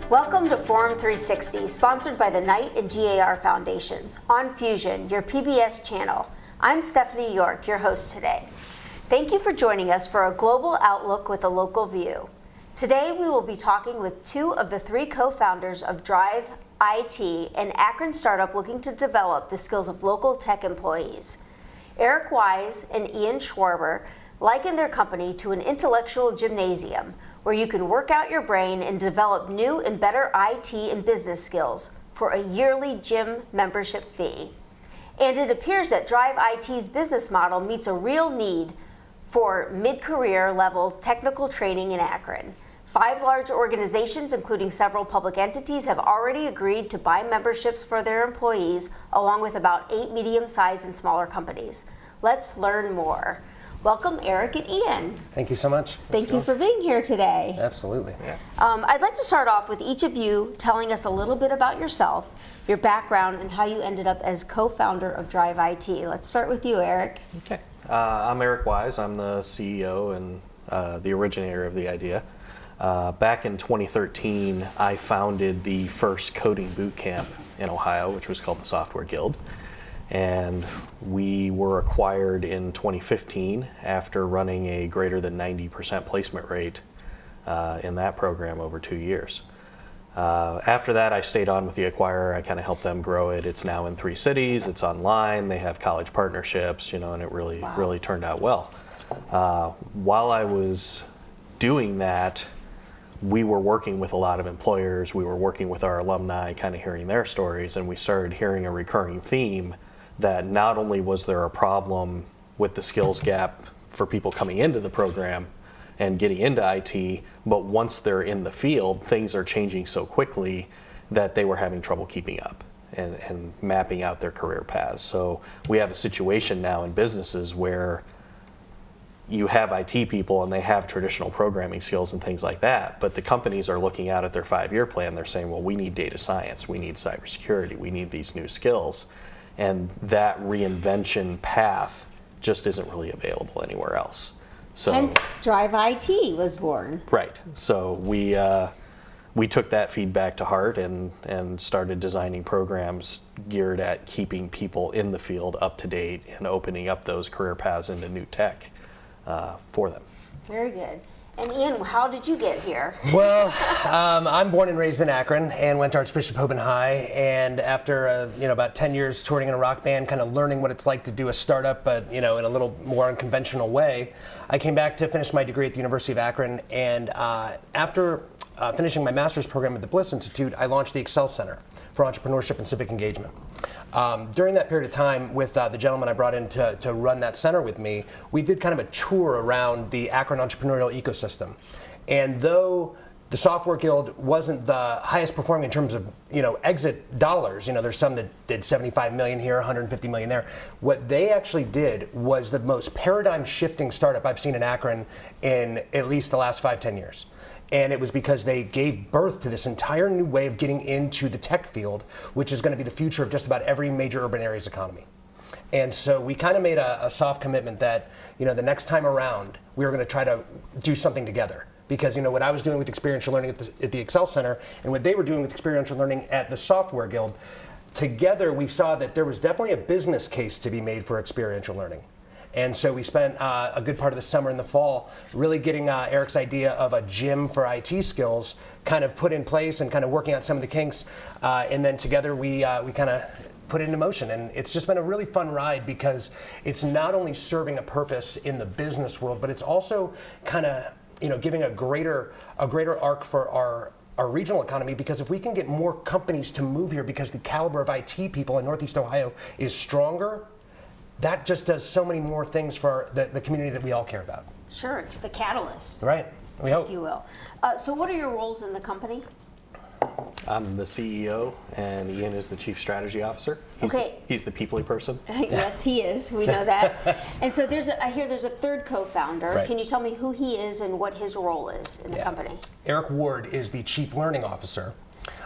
Welcome to Forum 360, sponsored by the Knight and GAR Foundations on Fusion, your PBS channel. I'm Stephanie York, your host today. Thank you for joining us for a global outlook with a local view. Today we will be talking with two of the three co-founders of DriveIT, an Akron startup looking to develop the skills of local tech employees. Eric Wise and Ian Schwarber liken their company to an intellectual gymnasium where you can work out your brain and develop new and better IT and business skills for a yearly gym membership fee. And it appears that DriveIT's business model meets a real need for mid-career level technical training in Akron. 5 large organizations, including several public entities, have already agreed to buy memberships for their employees, along with about 8 medium-sized and smaller companies. Let's learn more. Welcome, Eric and Ian. Thank you so much. Thank you for being here today. Absolutely. Yeah. I'd like to start off with each of you telling us a little bit about yourself, your background, and how you ended up as co-founder of DriveIT. Let's start with you, Eric. Okay. I'm Eric Wise. I'm the CEO and the originator of the idea. Back in 2013, I founded the first coding boot camp in Ohio, which was called the Software Guild. And we were acquired in 2015 after running a greater than 90% placement rate in that program over 2 years. After that, I stayed on with the acquirer. I kind of helped them grow it. It's now in 3 cities. It's online. They have college partnerships, and it really turned out well. While I was doing that, we were working with a lot of employers. We were working with our alumni, kind of hearing their stories, and we started hearing a recurring theme that not only was there a problem with the skills gap for people coming into the program and getting into IT, but once they're in the field, things are changing so quickly that they were having trouble keeping up and mapping out their career paths. So we have a situation now in businesses where you have IT people and they have traditional programming skills and things like that, but the companies are looking out at their 5-year plan. They're saying, well, we need data science, we need cybersecurity, we need these new skills. And that reinvention path just isn't really available anywhere else. So, hence DriveIT was born. Right. So we took that feedback to heart and started designing programs geared at keeping people in the field up to date and opening up those career paths into new tech for them. Very good. And Ian, how did you get here? Well, I'm born and raised in Akron and went to Archbishop Hoban High. And after about 10 years touring in a rock band, kind of learning what it's like to do a startup, but in a little more unconventional way, I came back to finish my degree at the University of Akron. And after finishing my master's program at the Bliss Institute, I launched the Excel Center for Entrepreneurship and Civic Engagement. During that period of time with the gentleman I brought in to run that center with me, we did kind of a tour around the Akron entrepreneurial ecosystem. And though the Software Guild wasn't the highest performing in terms of exit dollars, there's some that did 75 million here, 150 million there. What they actually did was the most paradigm shifting startup I've seen in Akron in at least the last 5-10 years. And it was because they gave birth to this entire new way of getting into the tech field, which is going to be the future of just about every major urban area's economy. And so we kind of made a soft commitment that, the next time around, we were going to try to do something together. Because, what I was doing with experiential learning at the Excel Center and what they were doing with experiential learning at the Software Guild, together we saw that there was definitely a business case to be made for experiential learning. And so we spent a good part of the summer and the fall really getting Eric's idea of a gym for IT skills kind of put in place and kind of working out some of the kinks. And then together we kind of put it into motion. And it's just been a really fun ride because it's not only serving a purpose in the business world, but it's also kind of giving a greater arc for our regional economy, because if we can get more companies to move here because the caliber of IT people in Northeast Ohio is stronger, that just does so many more things for the community that we all care about. Sure, it's the catalyst. Right, we hope. If you will. So what are your roles in the company? I'm the CEO, and Ian is the Chief Strategy Officer. He's the people-y person. Yes, he is. We know that. And so I hear there's a third co-founder. Right. Can you tell me who he is and what his role is in the company? Eric Ward is the Chief Learning Officer.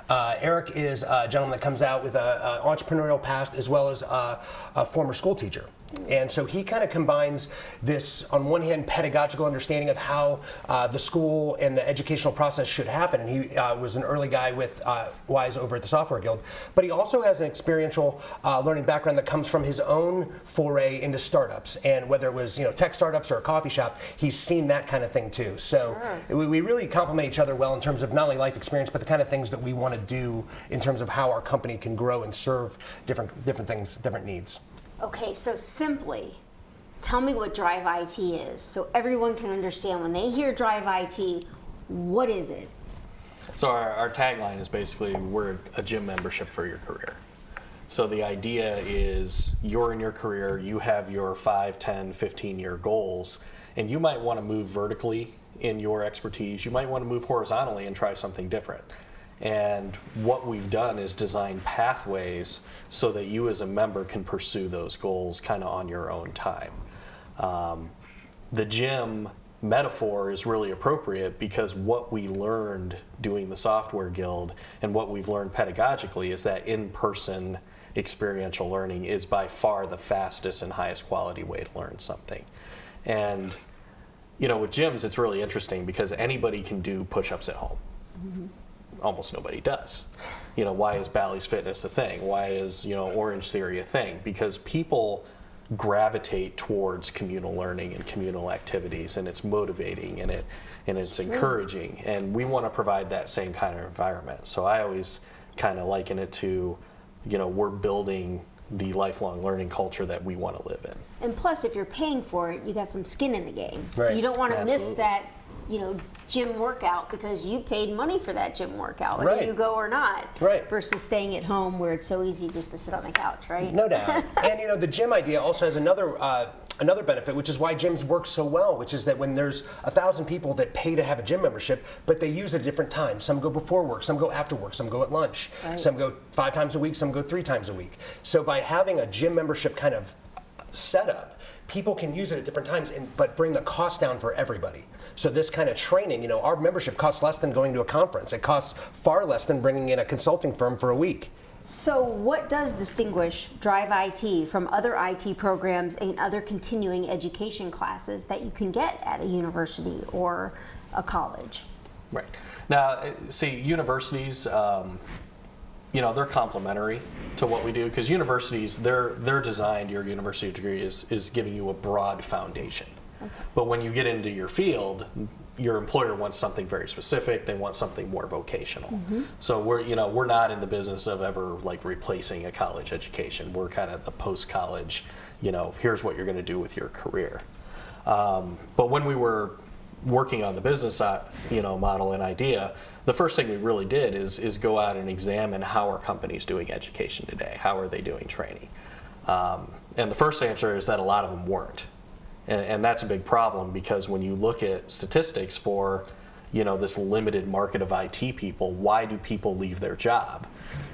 Eric is a gentleman that comes out with an entrepreneurial past as well as a former school teacher. And so he kind of combines this, on one hand, pedagogical understanding of how the school and the educational process should happen. And he was an early guy with Wise over at the Software Guild. But he also has an experiential learning background that comes from his own foray into startups. And whether it was tech startups or a coffee shop, he's seen that kind of thing too. So we really complement each other well in terms of not only life experience, but the kind of things that we want to do in terms of how our company can grow and serve different things, different needs. Okay, so simply, tell me what DriveIT is, so everyone can understand when they hear DriveIT, what is it? So our tagline is basically, we're a gym membership for your career. So the idea is, you're in your career, you have your 5, 10, 15-year goals, and you might want to move vertically in your expertise. You might want to move horizontally and try something different. And what we've done is design pathways so that you as a member can pursue those goals kind of on your own time. The gym metaphor is really appropriate because what we learned doing the Software Guild and what we've learned pedagogically is that in-person experiential learning is by far the fastest and highest quality way to learn something. And with gyms, it's really interesting because anybody can do push-ups at home. Mm-hmm. Almost nobody does. Why is Bally's Fitness a thing? Why is Orange Theory a thing? Because people gravitate towards communal learning and communal activities, and it's motivating and it's encouraging, and we want to provide that same kind of environment. So I always kind of liken it to, we're building the lifelong learning culture that we want to live in. And plus, if you're paying for it, you got some skin in the game. Right. You don't want to miss Absolutely. that gym workout because you paid money for that gym workout, whether you go or not. Right. Versus staying at home where it's so easy just to sit on the couch, right? No doubt. And the gym idea also has another benefit, which is why gyms work so well, which is that when there's 1,000 people that pay to have a gym membership, but they use it at different times. Some go before work, some go after work, some go at lunch, some go 5 times a week, some go 3 times a week. So by having a gym membership kind of setup, people can use it at different times, but bring the cost down for everybody. So this kind of training, our membership costs less than going to a conference. It costs far less than bringing in a consulting firm for a week. So what does distinguish DriveIT from other IT programs and other continuing education classes that you can get at a university or a college? Right. Now, see, universities, they're complementary to what we do, because universities, they're designed, your university degree is giving you a broad foundation. Okay. But when you get into your field, your employer wants something very specific. They want something more vocational. Mm-hmm. So we're not in the business of ever replacing a college education. We're kind of the post-college, here's what you're going to do with your career. But when we were working on the business model and idea, the first thing we really did is go out and examine how are companies doing education today. How are they doing training? And the first answer is that a lot of them weren't. And that's a big problem, because when you look at statistics for, this limited market of IT people, why do people leave their job?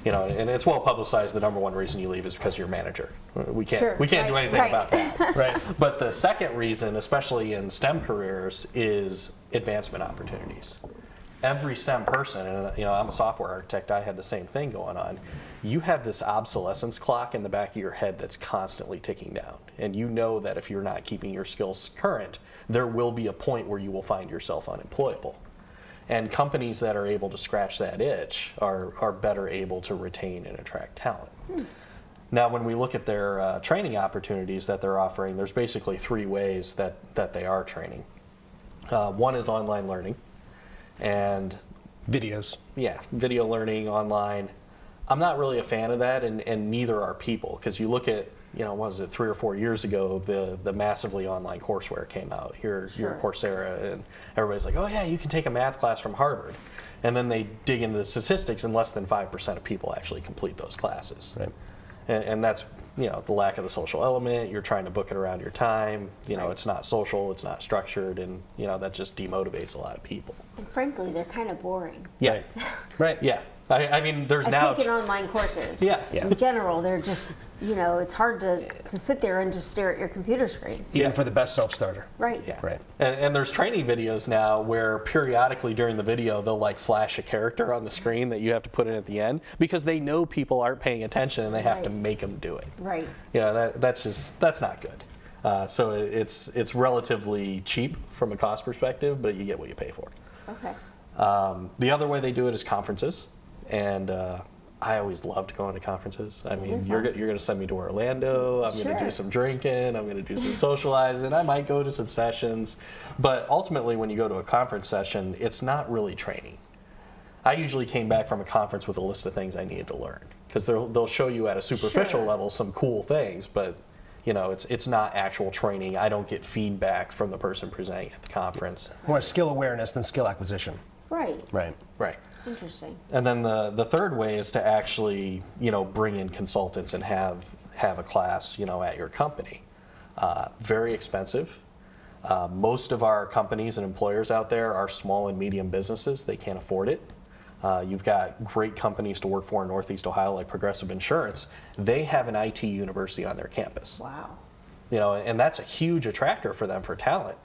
And it's well publicized. The number one reason you leave is because you're your manager. We can't do anything about that. Right. But the second reason, especially in STEM careers, is advancement opportunities. Every STEM person, and I'm a software architect, I had the same thing going on. You have this obsolescence clock in the back of your head that's constantly ticking down. And you know that if you're not keeping your skills current, there will be a point where you will find yourself unemployable. And companies that are able to scratch that itch are better able to retain and attract talent. Now, when we look at their training opportunities that they're offering, there's basically 3 ways that they are training. One is online learning. And videos. Yeah, video learning online. I'm not really a fan of that, and neither are people, because you look at, what was it, 3 or 4 years ago, the massively online courseware came out, your Coursera, and everybody's like, oh yeah, you can take a math class from Harvard. And then they dig into the statistics, and less than 5% of people actually complete those classes. Right. And that's, the lack of the social element. You're trying to book it around your time. It's not social, it's not structured, and that just demotivates a lot of people. And frankly, they're kind of boring. Yeah. Right. Yeah. I mean, there's now... I've taken online courses. Yeah. In general, they're just, it's hard to sit there and just stare at your computer screen. Even for the best self-starter. Right. Yeah. Right. And there's training videos now where periodically during the video they'll like flash a character on the screen that you have to put in at the end because they know people aren't paying attention and they have to make them do it. Right. That's not good. So it's relatively cheap from a cost perspective, but you get what you pay for. Okay. The other way they do it is conferences, and I always loved going to conferences. I mean, you're going to send me to Orlando. I'm going to do some drinking. I'm going to do some socializing. I might go to some sessions, but ultimately, when you go to a conference session, it's not really training. I usually came back from a conference with a list of things I needed to learn because they'll show you at a superficial level some cool things, but it's not actual training. I don't get feedback from the person presenting at the conference. More skill awareness than skill acquisition. Right. Right. Right. Interesting. And then the third way is to actually, bring in consultants and have a class, at your company. Very expensive. Most of our companies and employers out there are small and medium businesses. They can't afford it. You've got great companies to work for in Northeast Ohio, like Progressive Insurance. They have an IT university on their campus. Wow. And that's a huge attractor for them for talent.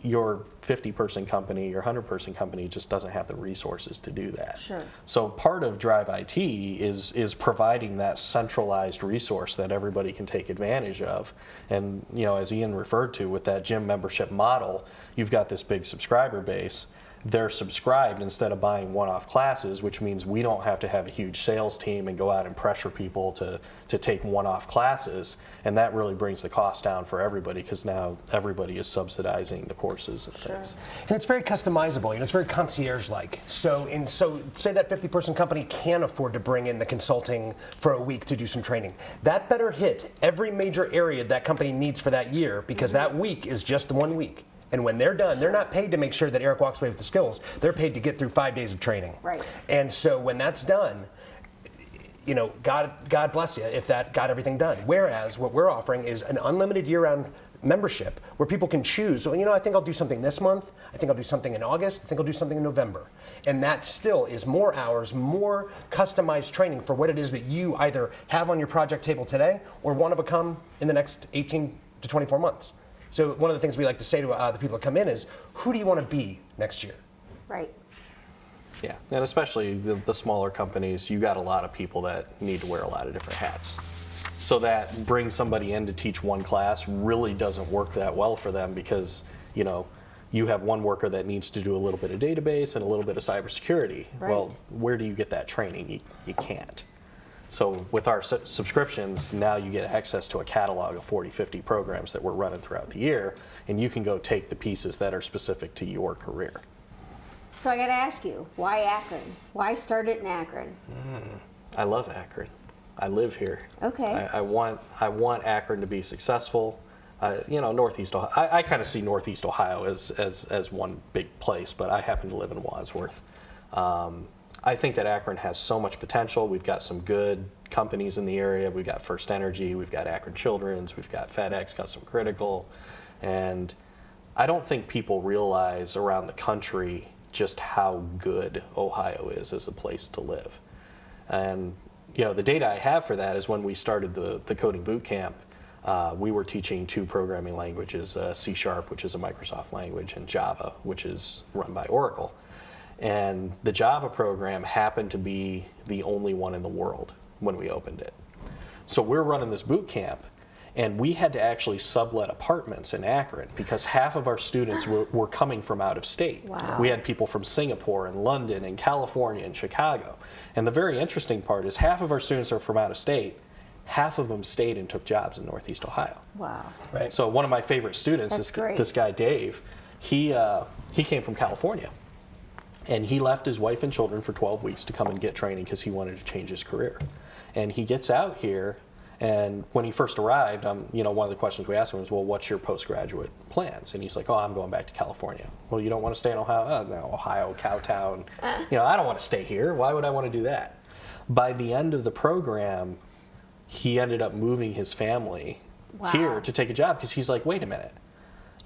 Your 50-person company, your 100-person company just doesn't have the resources to do that. Sure. So part of DriveIT is providing that centralized resource that everybody can take advantage of. And as Ian referred to with that gym membership model, you've got this big subscriber base. They're subscribed instead of buying one-off classes, which means we don't have to have a huge sales team and go out and pressure people to take one-off classes, and that really brings the cost down for everybody because now everybody is subsidizing the courses and things. And it's very customizable. It's very concierge-like. So say that 50-person company can afford to bring in the consulting for a week to do some training. That better hit every major area that company needs for that year because that week is just 1 week. And when they're done, they're not paid to make sure that Eric walks away with the skills. They're paid to get through 5 days of training. Right. And so when that's done, God bless you if that got everything done. Whereas what we're offering is an unlimited year-round membership where people can choose. So, I think I'll do something this month. I think I'll do something in August. I think I'll do something in November. And that still is more hours, more customized training for what it is that you either have on your project table today or want to become in the next 18 to 24 months. So one of the things we like to say to the people that come in is, who do you want to be next year? Right. Yeah, and especially the smaller companies, you got a lot of people that need to wear a lot of different hats. So that bring somebody in to teach one class really doesn't work that well for them because, you have one worker that needs to do a little bit of database and a little bit of cybersecurity. Right. Well, where do you get that training? You can't. So with our subscriptions, now you get access to a catalog of 40, 50 programs that we're running throughout the year, and you can go take the pieces that are specific to your career. So I got to ask you, why Akron? Why start it in Akron? I love Akron. I live here. Okay. I want Akron to be successful. Northeast Ohio. I kind of see Northeast Ohio as one big place, but I happen to live in Wadsworth. I think that Akron has so much potential. We've got some good companies in the area. We've got First Energy, we've got Akron Children's, we've got FedEx, Custom Critical, and I don't think people realize around the country just how good Ohio is as a place to live. And the data I have for that is when we started the coding boot camp, we were teaching 2 programming languages, C#, which is a Microsoft language, and Java, which is run by Oracle. And the Java program happened to be the only one in the world when we opened it. So we're running this boot camp, and we had to actually sublet apartments in Akron because half of our students were coming from out of state. Wow. We had people from Singapore and London and California and Chicago. And the very interesting part is half of our students are from out of state. Half of them stayed and took jobs in Northeast Ohio. Wow. Right. So one of my favorite students, this guy Dave, he came from California. And he left his wife and children for 12 weeks to come and get training because he wanted to change his career. And he gets out here, and when he first arrived, one of the questions we asked him was, well, what's your postgraduate plans? And he's like, I'm going back to California. Well, you don't want to stay in Ohio? Oh, no, Ohio, Cowtown. I don't want to stay here. Why would I want to do that? By the end of the program, he ended up moving his family here to take a job because he's like, wait a minute.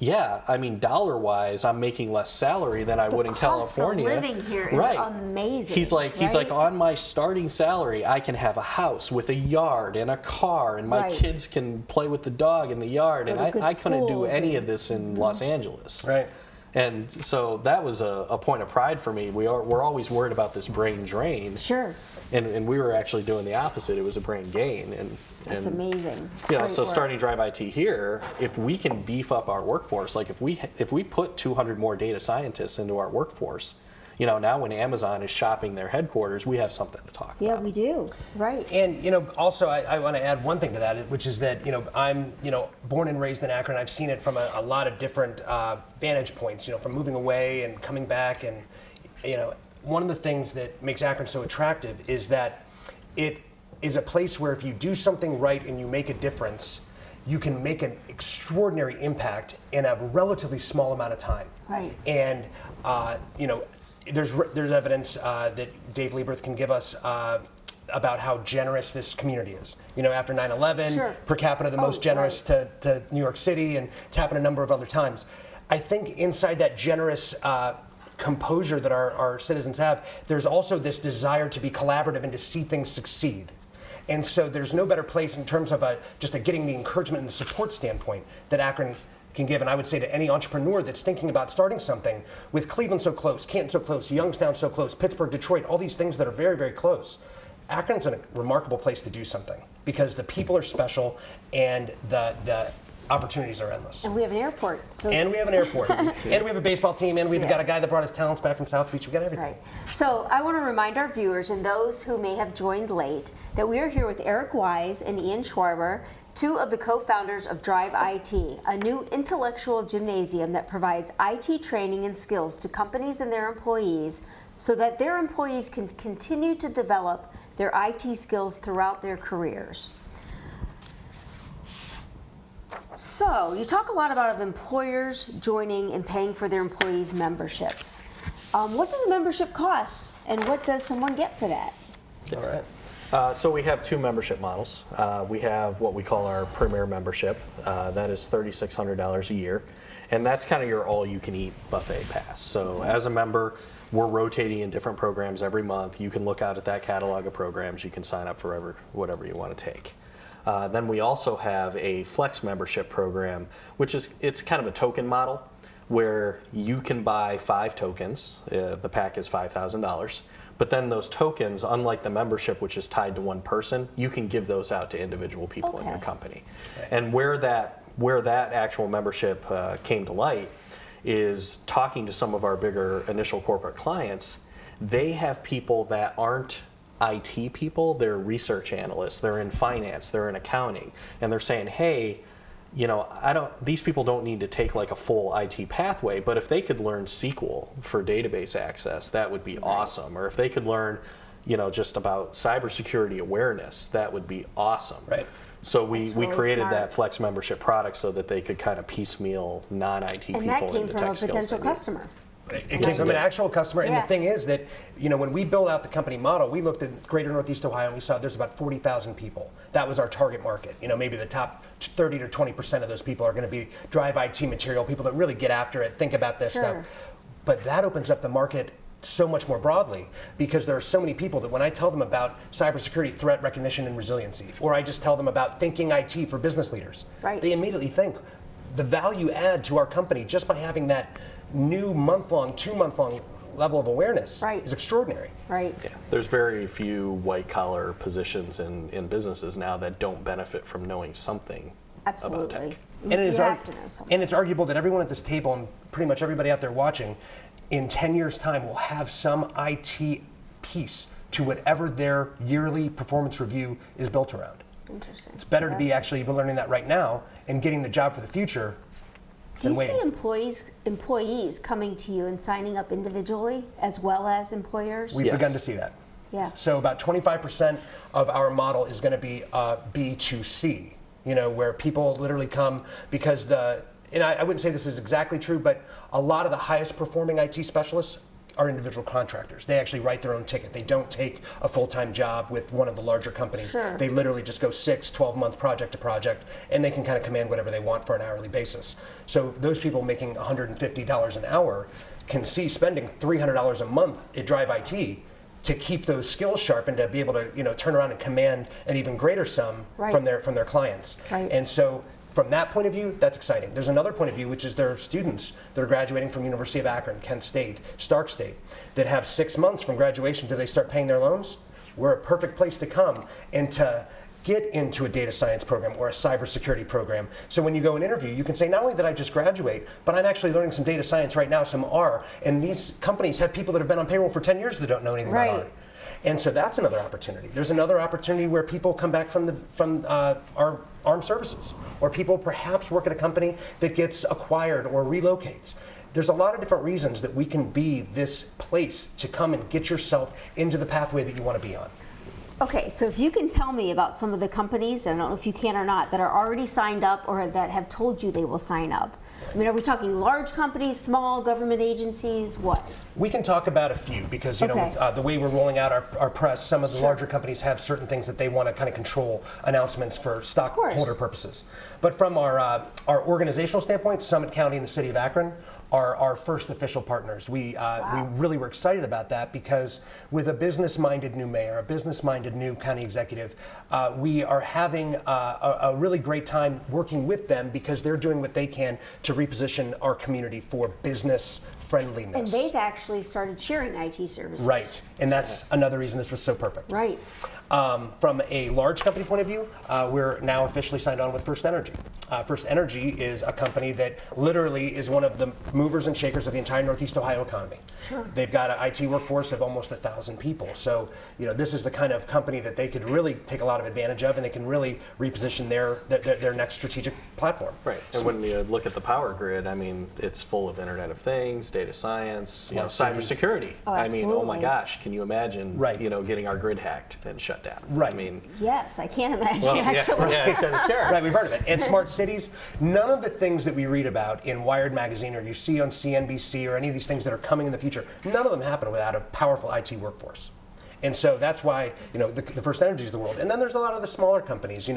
Yeah, I mean, dollar-wise, I'm making less salary than I would in California. The cost of living here is amazing. He's like, on my starting salary, I can have a house with a yard and a car, and my kids can play with the dog in the yard, and I couldn't do any of this in Los Angeles. Right. And so that was a point of pride for me. We're always worried about this brain drain. Sure. And we were actually doing the opposite. It was a brain gain. That's amazing. So starting DriveIT here, if we can beef up our workforce, like if we put 200 more data scientists into our workforce, now when Amazon is shopping their headquarters, we have something to talk about. Yeah, we do. Right. And also I want to add one thing to that, which is that I'm born and raised in Akron. I've seen it from a lot of different vantage points. From moving away and coming back, and one of the things that makes Akron so attractive is that it is a place where if you do something right and you make a difference, you can make an extraordinary impact in a relatively small amount of time. Right. And there's evidence that Dave Lieberth can give us about how generous this community is. After 9/11, per capita the most generous to New York City, and it's happened a number of other times. I think inside that generous composure that our citizens have, there's also this desire to be collaborative and to see things succeed. And so there's no better place in terms of just getting the encouragement and the support standpoint that Akron can give. And I would say to any entrepreneur that's thinking about starting something, with Cleveland so close, Canton so close, Youngstown so close, Pittsburgh, Detroit, all these things that are very, very close, Akron's a remarkable place to do something because the people are special and the opportunities are endless. And we have an airport. And we have an airport. And we have a baseball team, and we've got a guy that brought his talents back from South Beach. We've got everything. Right. So I want to remind our viewers and those who may have joined late that we are here with Eric Wise and Ian Schwarber, two of the co-founders of DriveIT, a new intellectual gymnasium that provides IT training and skills to companies and their employees so that their employees can continue to develop their IT skills throughout their careers. So, you talk a lot about employers joining and paying for their employees' memberships. What does a membership cost, and what does someone get for that? All right. So we have two membership models. We have what we call our Premier membership. That is $3,600 a year, and that's kind of your all-you-can-eat buffet pass. So as a member, we're rotating in different programs every month. You can look out at that catalog of programs. You can sign up for whatever you want to take. Then we also have a flex membership program, which it's kind of a token model where you can buy 5 tokens. The pack is $5,000. But then those tokens, unlike the membership, which is tied to one person, you can give those out to individual people in your company. Okay. And where that actual membership came to light is talking to some of our bigger initial corporate clients. They have people that aren't IT people, they're research analysts, they're in finance, they're in accounting, and they're saying, hey, these people don't need to take like a full IT pathway, but if they could learn SQL for database access, that would be awesome. Or if they could learn, just about cybersecurity awareness, that would be awesome. Right. So we created that flex membership product so that they could kind of piecemeal non-IT people into tech skills. And that came from a potential customer. It came from an actual customer, and the thing is that, when we built out the company model, we looked at Greater Northeast Ohio and we saw there's about 40,000 people. That was our target market. Maybe the top 30 to 20% of those people are going to be DriveIT material, people that really get after it, think about this stuff. But that opens up the market so much more broadly because there are so many people that when I tell them about cybersecurity threat recognition and resiliency, or I just tell them about thinking IT for business leaders, they immediately think the value add to our company just by having that new month-long, 2-month-long level of awareness is extraordinary. Right. Yeah. There's very few white-collar positions in businesses now that don't benefit from knowing something about tech. And it's arguable that everyone at this table and pretty much everybody out there watching in 10 years' time will have some IT piece to whatever their yearly performance review is built around. Interesting. It's better to be actually even learning that right now and getting the job for the future. Do you see employees coming to you and signing up individually as well as employers? We've begun to see that. Yeah. So about 25% of our model is going to be B2C, where people literally come because and I wouldn't say this is exactly true, but a lot of the highest performing IT specialists are individual contractors. They actually write their own ticket. They don't take a full-time job with one of the larger companies. Sure. They literally just go 6, 12-month project to project, and they can kind of command whatever they want for an hourly basis. So those people making $150 an hour can see spending $300 a month at DriveIT to keep those skills sharp and to be able to turn around and command an even greater sum from their clients. Right. And so from that point of view, that's exciting. There's another point of view, which is there are students that are graduating from University of Akron, Kent State, Stark State, that have 6 months from graduation till they start paying their loans. We're a perfect place to come and to get into a data science program or a cybersecurity program. So when you go and interview, you can say, not only did I just graduate, but I'm actually learning some data science right now, some R. And these companies have people that have been on payroll for 10 years that don't know anything about R. And so that's another opportunity. There's another opportunity where people come back from our armed services, or people perhaps work at a company that gets acquired or relocates. There's a lot of different reasons that we can be this place to come and get yourself into the pathway that you want to be on. Okay, so if you can tell me about some of the companies, and I don't know if you can or not, that are already signed up or that have told you they will sign up. I mean, are we talking large companies, small government agencies, what? We can talk about a few because, with, the way we're rolling out our press, some of the larger companies have certain things that they want to kind of control announcements for stockholder purposes. But from our organizational standpoint, Summit County and the City of Akron are our first official partners. We really were excited about that because with a business-minded new mayor, a business-minded new county executive, we are having a really great time working with them because they're doing what they can to reposition our community for business friendliness. And they've actually started sharing IT services. Right, and that's another reason this was so perfect. Right. From a large company point of view, we're now officially signed on with First Energy. First Energy is a company that literally is one of the movers and shakers of the entire Northeast Ohio economy. Sure. They've got an IT workforce of almost 1,000 people. So, this is the kind of company that they could really take a lot of advantage of, and they can really reposition their next strategic platform. Right. And when you look at the power grid, I mean, it's full of Internet of Things, data science, cybersecurity. Oh, I mean, oh my gosh, can you imagine, getting our grid hacked and shut down? Right. I mean, yes, I can't imagine actually. Yeah, it's kind of scary. Right, we've heard of it. And smart cities, none of the things that we read about in Wired magazine or you see on CNBC or any of these things that are coming in the future, none of them happen without a powerful IT workforce. And so that's why, the First Energies of the world. And then there's a lot of the smaller companies,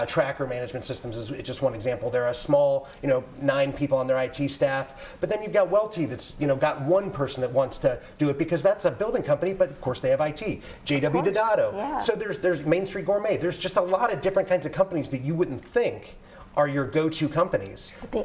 Tracker Management Systems is just one example. They're a small, 9 people on their IT staff. But then you've got Welty that's, got one person that wants to do it because that's a building company, but of course they have IT. JW Dodato. Yeah. So there's Main Street Gourmet. There's just a lot of different kinds of companies that you wouldn't think are your go-to companies. But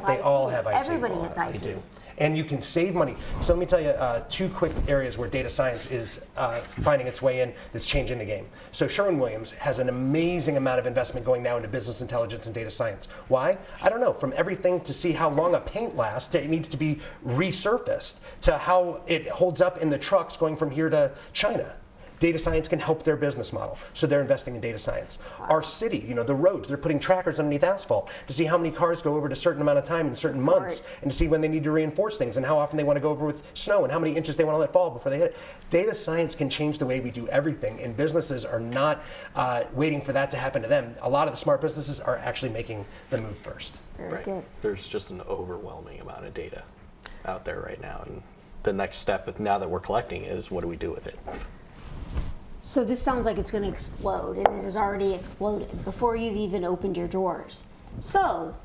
they all have IT. Everybody has IT. They do. And you can save money. So let me tell you 2 quick areas where data science is finding its way in that's changing the game. So Sherwin-Williams has an amazing amount of investment going now into business intelligence and data science. Why? I don't know. From everything to see how long a paint lasts to it needs to be resurfaced to how it holds up in the trucks going from here to China. Data science can help their business model, so they're investing in data science. Our city, the roads, they're putting trackers underneath asphalt to see how many cars go over at a certain amount of time in certain months, and to see when they need to reinforce things and how often they want to go over with snow and how many inches they want to let fall before they hit it. Data science can change the way we do everything, and businesses are not waiting for that to happen to them. A lot of the smart businesses are actually making the move first. Very good. There's just an overwhelming amount of data out there right now, and the next step, now that we're collecting, is what do we do with it? So this sounds like it's going to explode, and it has already exploded before you've even opened your doors. So,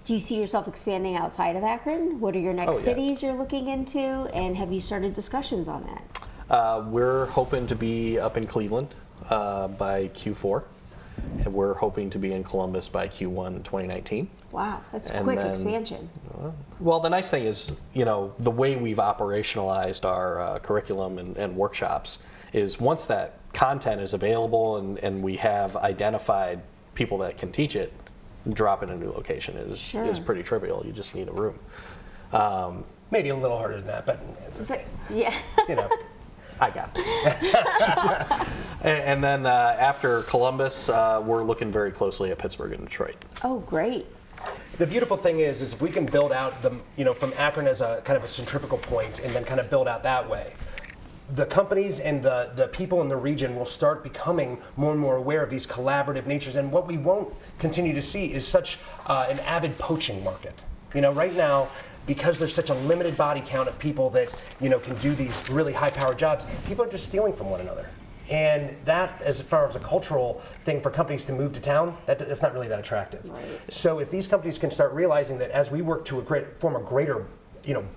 do you see yourself expanding outside of Akron? What are your next cities you're looking into, and have you started discussions on that? We're hoping to be up in Cleveland by Q4, and we're hoping to be in Columbus by Q1 2019. Wow, that's a quick expansion. Well, the nice thing is, the way we've operationalized our curriculum and workshops is once that content is available and we have identified people that can teach it, dropping a new location is pretty trivial. You just need a room. Maybe a little harder than that, but yeah. I got this. And then after Columbus, we're looking very closely at Pittsburgh and Detroit. Oh, great. The beautiful thing is if we can build out from Akron as a kind of a centrifugal point and then kind of build out that way, the companies and the people in the region will start becoming more and more aware of these collaborative natures. And what we won't continue to see is such an avid poaching market. Right now, because there's such a limited body count of people that can do these really high-powered jobs, people are just stealing from one another. And that, as far as a cultural thing for companies to move to town, that's not really that attractive. Right. So if these companies can start realizing that as we work to form a greater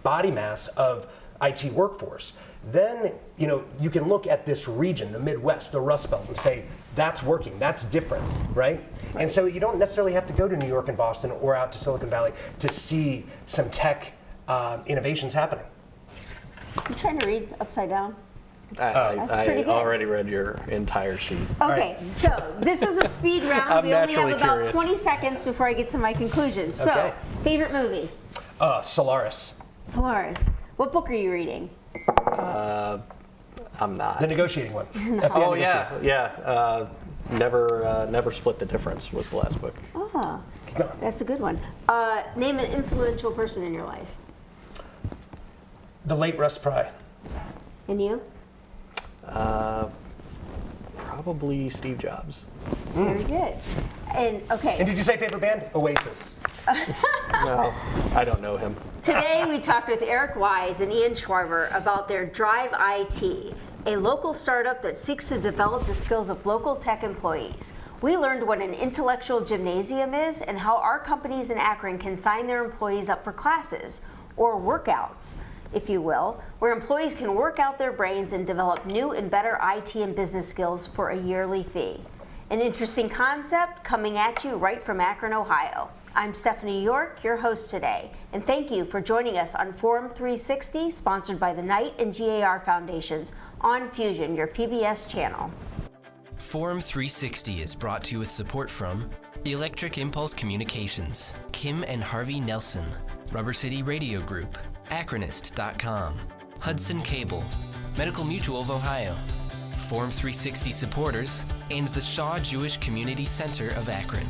body mass of IT workforce, then you can look at this region, the Midwest, the Rust Belt, and say, that's working, that's different, right? And so you don't necessarily have to go to New York and Boston or out to Silicon Valley to see some tech innovations happening. You trying to read upside down? I already read your entire sheet. Okay, so this is a speed round. I'm We only have naturally about curious. 20 seconds before I get to my conclusion. So, Okay. favorite movie? Solaris, What book are you reading? I'm not. the negotiating one. FBI Oh negotiating. yeah. Never Split the Difference was the last book. Oh, Keep going. that's a good one. Name an influential person in your life. The late Russ Pry. And you? Probably Steve Jobs. Very good. And okay. And did you say favorite band? Oasis. No, I don't know him. Today we talked with Eric Wise and Ian Schwarber about their DriveIT, a local startup that seeks to develop the skills of local tech employees. We learned what an intellectual gymnasium is and how our companies in Akron can sign their employees up for classes, or workouts, if you will, where employees can work out their brains and develop new and better IT and business skills for a yearly fee. An interesting concept coming at you right from Akron, Ohio. I'm Stephanie York, your host today, and thank you for joining us on Forum 360, sponsored by the Knight and GAR Foundations on Fusion, your PBS channel. Forum 360 is brought to you with support from Electric Impulse Communications, Kim and Harvey Nelson, Rubber City Radio Group, Akronist.com, Hudson Cable, Medical Mutual of Ohio, Forum 360 supporters, and the Shaw Jewish Community Center of Akron.